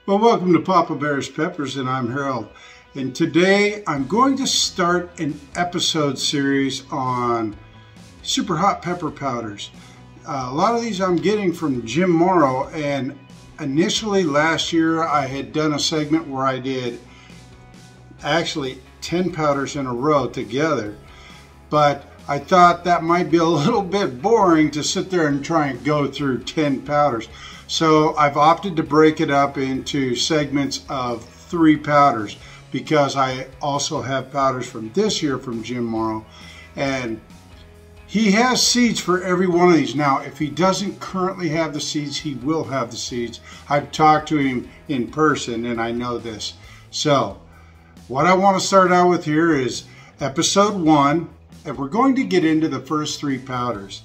Well, welcome to Papa Bear's Peppers, and I'm Harold. And today I'm going to start an episode series on super hot pepper powders. A lot of these I'm getting from Jim Morrow, and initially last year I had done a segment where I did actually 10 powders in a row together, but I thought that might be a little bit boring to sit there and try and go through 10 powders. So I've opted to break it up into segments of 3 powders because I also have powders from this year from Jim Morrow, and he has seeds for every one of these. Now, if he doesn't currently have the seeds, he will have the seeds. I've talked to him in person and I know this. So what I want to start out with here is episode 1, and we're going to get into the first 3 powders.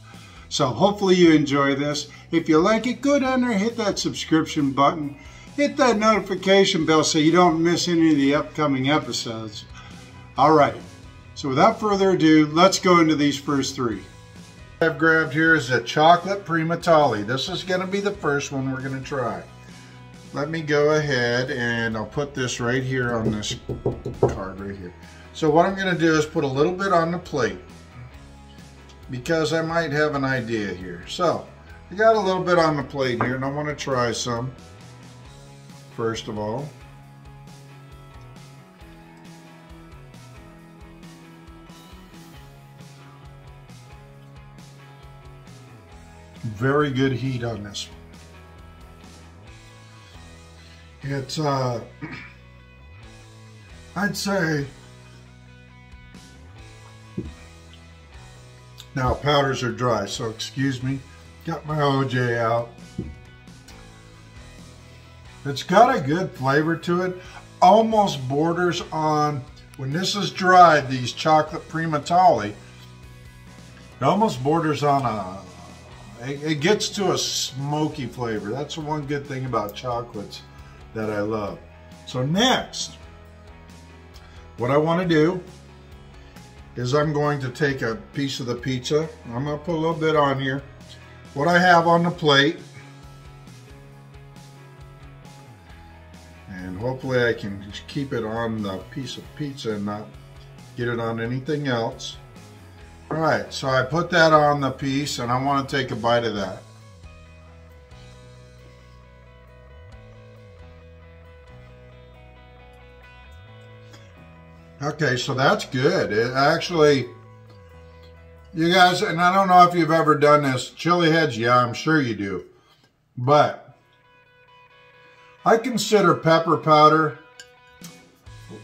So hopefully you enjoy this. If you like it, go down there, hit that subscription button, hit that notification bell so you don't miss any of the upcoming episodes. All right, so without further ado, let's go into these first 3. What I've grabbed here is a Chocolate Primotalii. This is going to be the first one we're going to try. Let me go ahead and I'll put this right here on this card right here. So what I'm going to do is put a little bit on the plate, because I might have an idea here. So I got a little bit on the plate here and I want to try some first of all. Very good heat on this. It's I'd say, now powders are dry, so excuse me, got my OJ out. It's got a good flavor to it, almost borders on, when this is dried, these Chocolate Primotalii, it almost borders on it gets to a smoky flavor. That's the one good thing about chocolates that I love. So next, what I want to do is I'm going to take a piece of the pizza. I'm going to put a little bit on here. What I have on the plate, and hopefully I can just keep it on the piece of pizza and not get it on anything else. Alright, so I put that on the piece and I want to take a bite of that. Okay, so that's good. It actually, you guys, and I don't know if you've ever done this, chili heads, yeah, I'm sure you do. But I consider pepper powder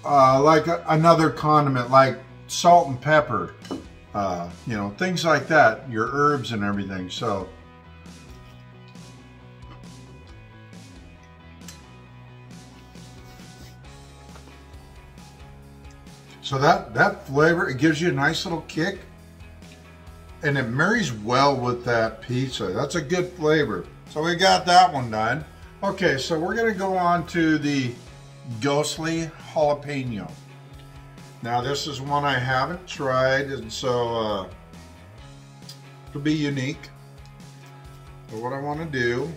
like another condiment, like salt and pepper, you know, things like that, your herbs and everything. So that flavor, it gives you a nice little kick, and it marries well with that pizza. That's a good flavor. So we got that one done. Okay, so we're gonna go on to the Ghostly Jalapeno. Now this is one I haven't tried, and so it'll be unique. So what I want to do,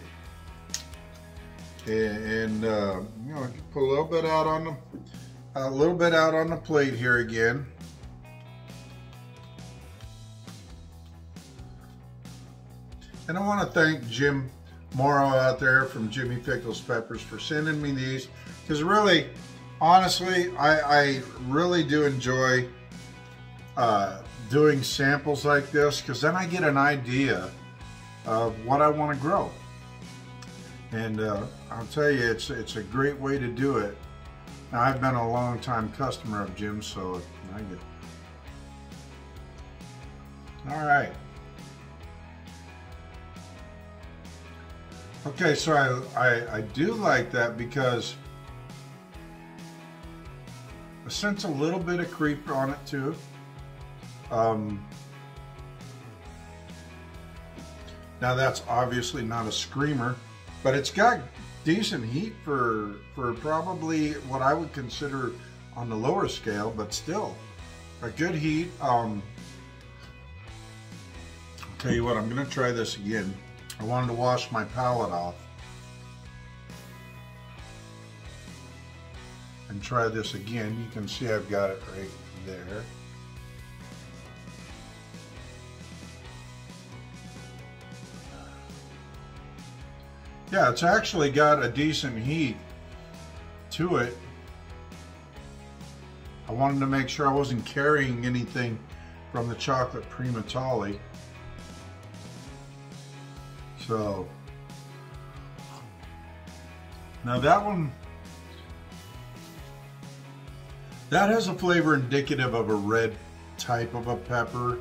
and you know, put a little bit out on the plate here again. And I want to thank Jim Morrow out there from Jimmy Pickles Peppers for sending me these, because really, honestly, I really do enjoy doing samples like this, because then I get an idea of what I want to grow. And I'll tell you, it's a great way to do it. Now, I've been a long time customer of Jim's, so I get it. All right. Okay, so I do like that because I sense a little bit of creep on it too. Now that's obviously not a screamer, but it's got decent heat for probably what I would consider on the lower scale, but still a good heat. I'll tell you what, I'm going to try this again. I wanted to wash my palette off. and try this again. You can see I've got it right there. Yeah, it's actually got a decent heat to it. I wanted to make sure I wasn't carrying anything from the Chocolate Primotalii. So, now that one, that has a flavor indicative of a red type of a pepper.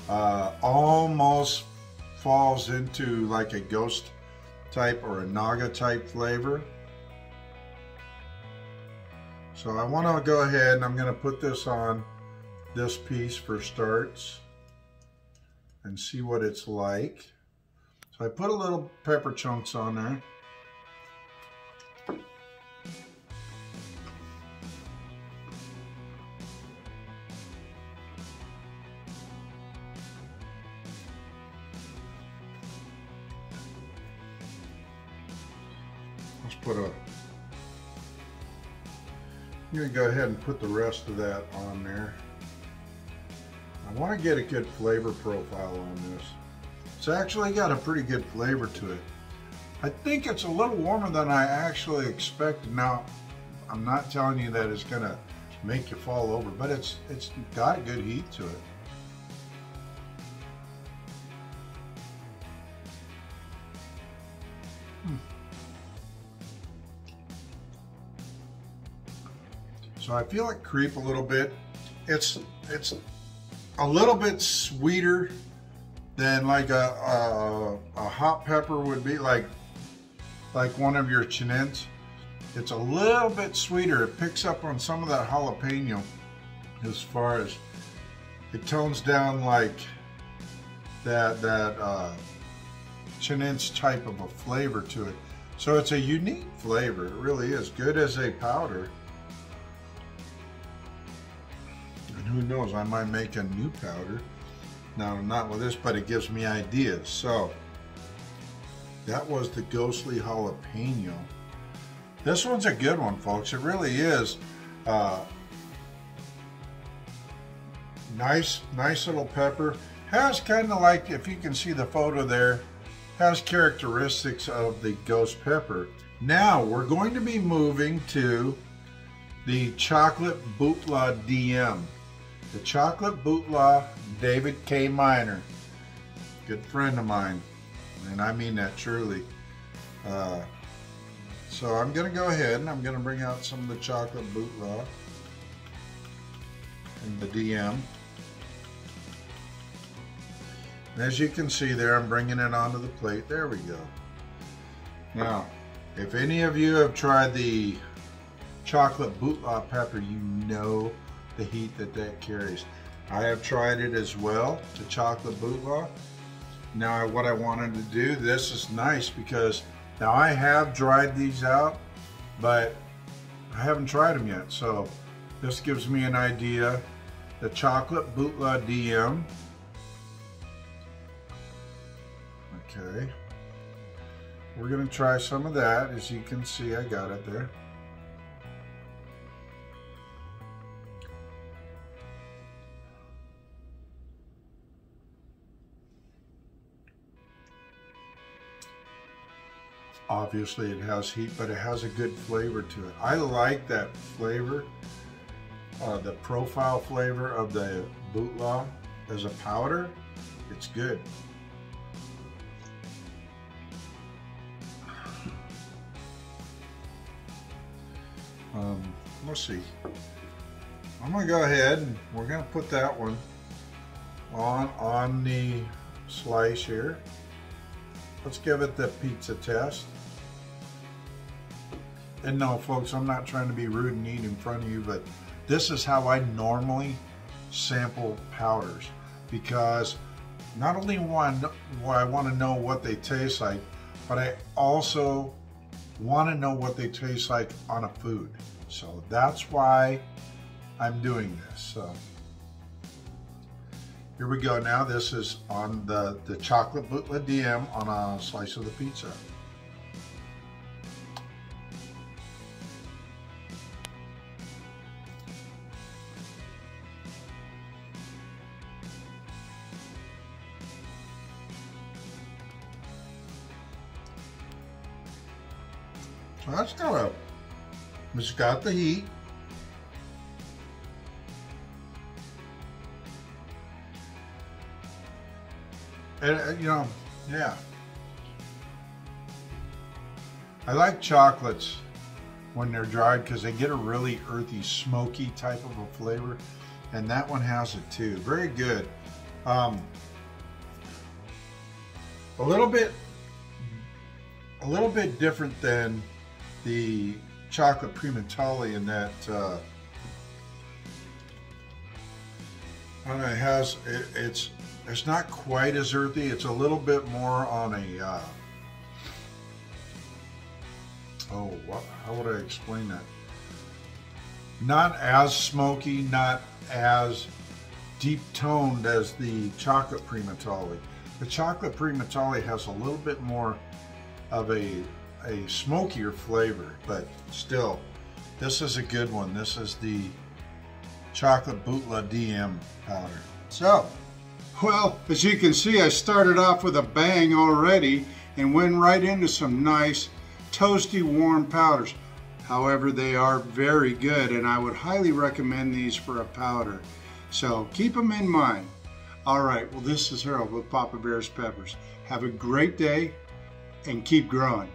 Almost falls into like a ghost type or a naga type flavor. So I want to go ahead and I'm going to put this on this piece for starts and see what it's like. So I put a little pepper chunks on there. Let's put a, I'm going to go ahead and put the rest of that on there. I want to get a good flavor profile on this. It's actually got a pretty good flavor to it. I think it's a little warmer than I actually expected. Now, I'm not telling you that it's going to make you fall over, but it's got a good heat to it. So I feel it creep a little bit. It's a little bit sweeter than like a hot pepper would be, like one of your chinents. It's a little bit sweeter. It picks up on some of that jalapeno as far as it tones down like that chinense type of a flavor to it. So it's a unique flavor. It really is good as a powder. And who knows, I might make a new powder. Now, not with this, but it gives me ideas. So, that was the Ghostly Jalapeno. This one's a good one, folks. It really is. Nice little pepper. Has kind of like, if you can see the photo there, has characteristics of the ghost pepper. Now, we're going to be moving to the Chocolate Bhutlah DM. The Chocolate Bhutlah David K. Miner, good friend of mine, and I mean that truly. So I'm going to go ahead and I'm going to bring out some of the Chocolate Bhutlah in the DM. And as you can see there, I'm bringing it onto the plate. There we go. Now, if any of you have tried the Chocolate Bhutlah pepper, you know the heat that carries. I have tried it as well, the Chocolate Bhutlah. Now what I wanted to do, this is nice because now I have dried these out, but I haven't tried them yet. So this gives me an idea. The Chocolate Bhutlah DM. Okay. We're gonna try some of that. As you can see, I got it there. Obviously it has heat, but it has a good flavor to it. I like that flavor, the profile flavor of the Bhutlah as a powder. It's good. Let's see. I'm gonna go ahead and we're gonna put that one on the slice here. Let's give it the pizza test. And no, folks, I'm not trying to be rude and eat in front of you, but this is how I normally sample powders, because not only I want to know what they taste like, but I also want to know what they taste like on a food. So that's why I'm doing this. So here we go. Now this is on the Chocolate Bhutlah DM on a slice of the pizza. So that's it's got the heat. And yeah. I like chocolates when they're dried because they get a really earthy, smoky type of a flavor, and that one has it too. Very good. A little bit different than the Chocolate Primotalii in that I don't know, it's not quite as earthy. It's a little bit more on a how would I explain that? Not as smoky, not as deep toned as the Chocolate Primotalii. The Chocolate Primotalii has a little bit more of a smokier flavor, but still, this is a good one. This is the Chocolate Bhutlah DM powder. So, well, as you can see, I started off with a bang already and went right into some nice toasty warm powders. However, they are very good, and I would highly recommend these for a powder. So keep them in mind. All right, well, this is Harold with Papa Bear's Peppers. Have a great day and keep growing.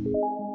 you.